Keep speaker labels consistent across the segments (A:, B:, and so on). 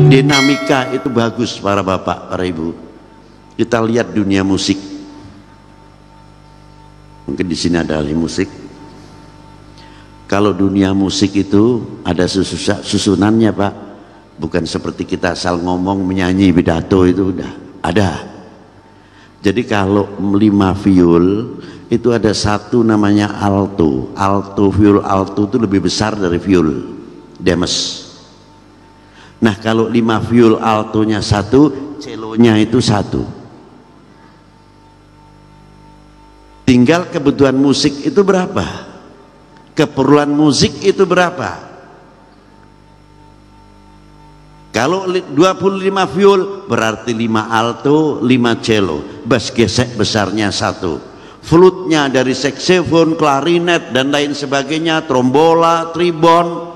A: Dinamika itu bagus para bapak, para ibu. Kita lihat dunia musik. Mungkin di sini ada ahli musik. Kalau dunia musik itu ada susunannya pak, bukan seperti kita asal ngomong menyanyi pidato, itu udah ada. Jadi kalau 5 viol itu ada satu namanya alto. Viol alto itu lebih besar dari viol demes. Nah kalau 5 viol altonya 1, celonya itu 1. Tinggal kebutuhan musik itu berapa, keperluan musik itu berapa. Kalau 25 viol berarti 5 alto, 5 cello, bass gesek besarnya 1, flutnya dari saksofon, klarinet dan lain sebagainya, trombola, tribon,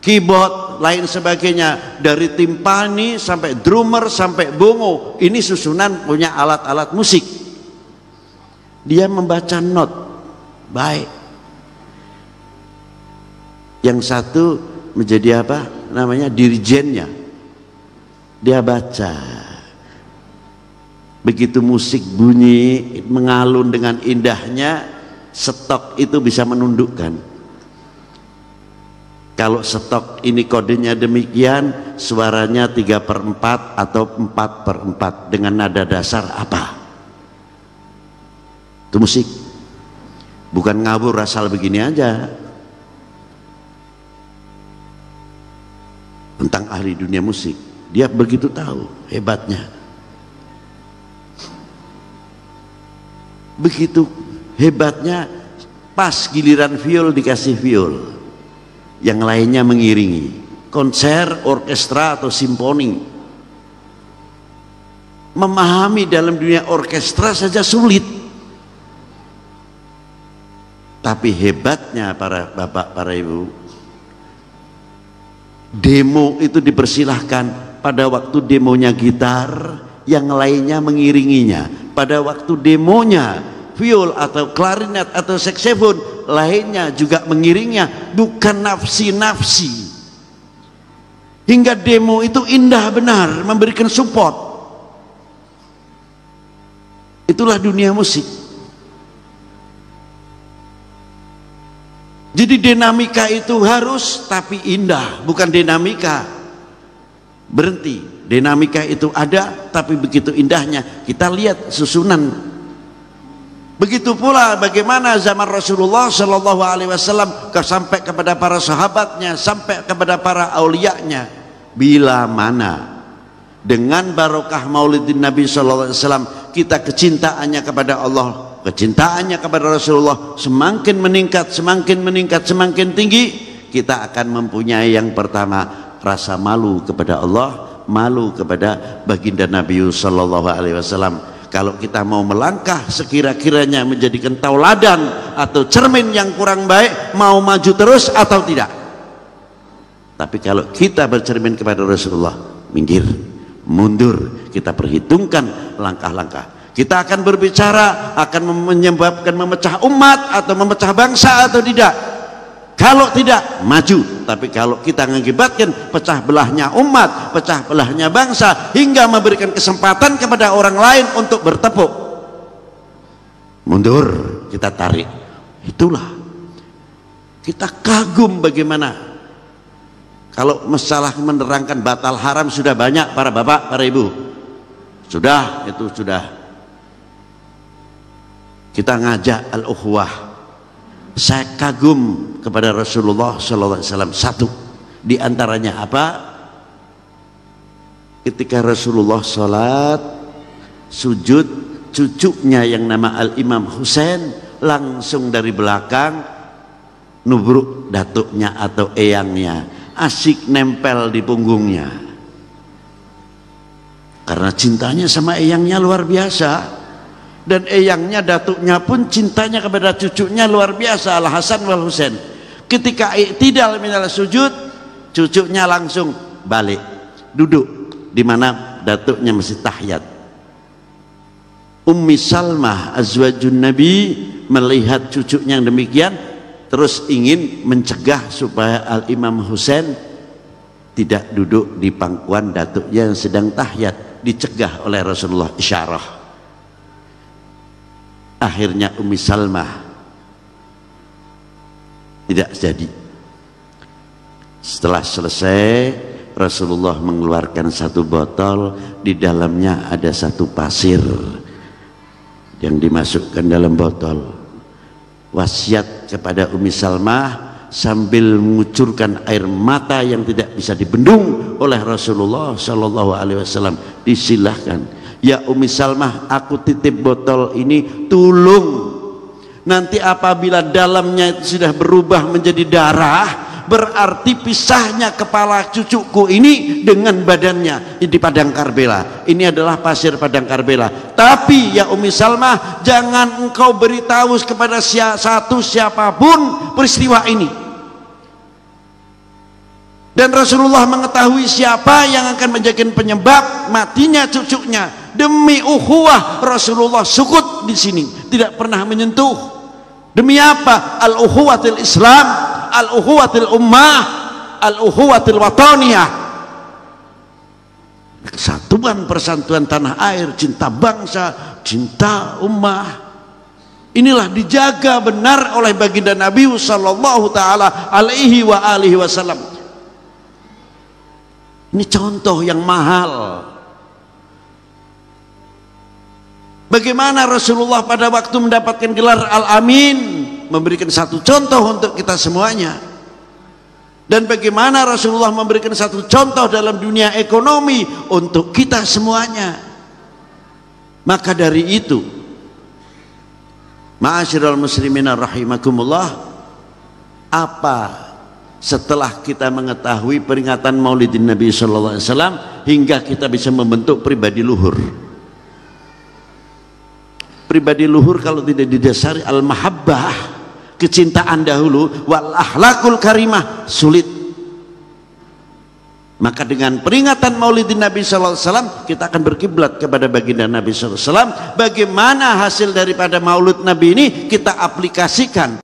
A: keyboard, lain sebagainya, dari timpani sampai drummer sampai bongo. Ini susunan punya alat-alat musik. Dia membaca not baik. Yang satu menjadi apa namanya, dirijennya, dia baca. Begitu musik bunyi mengalun dengan indahnya, stok itu bisa menundukkan. Kalau stok ini kodenya demikian, suaranya 3/4 atau 4/4 dengan nada dasar apa? Itu musik. Bukan ngawur asal begini aja. Tentang ahli dunia musik, dia begitu tahu hebatnya. Begitu hebatnya, pas giliran viol dikasih viol, yang lainnya mengiringi. Konser, orkestra atau simfoni. Memahami dalam dunia orkestra saja sulit. Tapi hebatnya para bapak, para ibu, demo itu dipersilahkan. Pada waktu demonya gitar, yang lainnya mengiringinya. Pada waktu demonya viol atau klarinet atau saksofon, lainnya juga mengiringnya. Bukan nafsi-nafsi. Hingga demo itu indah benar, memberikan support. Itulah dunia musik. Jadi dinamika itu harus, tapi indah, bukan dinamika berhenti. Dinamika itu ada, tapi begitu indahnya. Kita lihat susunan. Begitu pula bagaimana zaman Rasulullah Shallallahu Alaihi Wasallam sampai kepada para sahabatnya, sampai kepada para aulianya. Bila mana dengan barokah Maulidin Nabi Shallallahu Alaihi Wasallam, kita kecintaannya kepada Allah, kecintaannya kepada Rasulullah semakin meningkat, semakin tinggi, kita akan mempunyai yang pertama, rasa malu kepada Allah, malu kepada baginda Nabi Sallallahu Alaihi Wasallam. Kalau kita mau melangkah sekira-kiranya menjadikan tauladan atau cermin yang kurang baik, mau maju terus atau tidak. Tapi kalau kita bercermin kepada Rasulullah, minggir, mundur, kita perhitungkan langkah-langkah. Kita akan berbicara, akan menyebabkan memecah umat atau memecah bangsa atau tidak. Kalau tidak, maju. Tapi kalau kita mengakibatkan pecah belahnya umat, pecah belahnya bangsa, hingga memberikan kesempatan kepada orang lain untuk bertepuk, mundur, kita tarik. Itulah kita kagum bagaimana. Kalau masalah menerangkan batal haram sudah banyak para bapak, para ibu. Sudah, itu sudah. Kita ngajak al-ukhuwah. Saya kagum kepada Rasulullah SAW. Satu di antaranya apa? Ketika Rasulullah sholat sujud, cucunya yang nama Al-Imam Husain langsung dari belakang nubruk datuknya atau eyangnya, asik nempel di punggungnya. Karena cintanya sama eyangnya luar biasa. Dan eyangnya, datuknya pun cintanya kepada cucunya luar biasa, Al Hasan wal Husain. Ketika i'tidal minal sujud, cucunya langsung balik duduk di mana datuknya masih tahiyat. Ummi Salmah azwajun Nabi melihat cucunya yang demikian, terus ingin mencegah supaya Al Imam Husain tidak duduk di pangkuan datuknya yang sedang tahiyat, dicegah oleh Rasulullah isyarah. Akhirnya Ummi Salmah tidak jadi. Setelah selesai, Rasulullah mengeluarkan satu botol, di dalamnya ada satu pasir yang dimasukkan dalam botol. Wasiat kepada Ummi Salmah sambil mengucurkan air mata yang tidak bisa dibendung oleh Rasulullah Shallallahu Alaihi Wasallam, disilahkan, ya Ummi Salmah, aku titip botol ini, tolong nanti apabila dalamnya itu sudah berubah menjadi darah, berarti pisahnya kepala cucuku ini dengan badannya di padang Karbela. Ini adalah pasir padang Karbela. Tapi ya Ummi Salmah, jangan engkau beritahu kepada siapapun peristiwa ini. Dan Rasulullah mengetahui siapa yang akan menjadi penyebab matinya cucunya. Demi ukhuwah, Rasulullah sukut di sini, tidak pernah menyentuh. Demi apa? Al-ukhuwatil Islam, al-ukhuwatil ummah, al-ukhuwatil wataniyah, kesatuan persatuan tanah air, cinta bangsa, cinta ummah. Inilah dijaga benar oleh baginda Nabi sallallahu taala alaihi wa alihi wasallam. Ini contoh yang mahal. Bagaimana Rasulullah pada waktu mendapatkan gelar Al-Amin memberikan satu contoh untuk kita semuanya. Dan bagaimana Rasulullah memberikan satu contoh dalam dunia ekonomi untuk kita semuanya. Maka dari itu, ma'asyiral muslimina rahimakumullah, apa setelah kita mengetahui peringatan Maulidin Nabi sallallahu alaihi wasallam hingga kita bisa membentuk pribadi luhur? Pribadi luhur kalau tidak didasari al-mahabbah, kecintaan dahulu, wal akhlakul karimah, sulit. Maka dengan peringatan Maulidin Nabi sallallahu alaihi wasallam kita akan berkiblat kepada baginda Nabi sallallahu alaihi wasallam. Bagaimana hasil daripada Maulid Nabi ini kita aplikasikan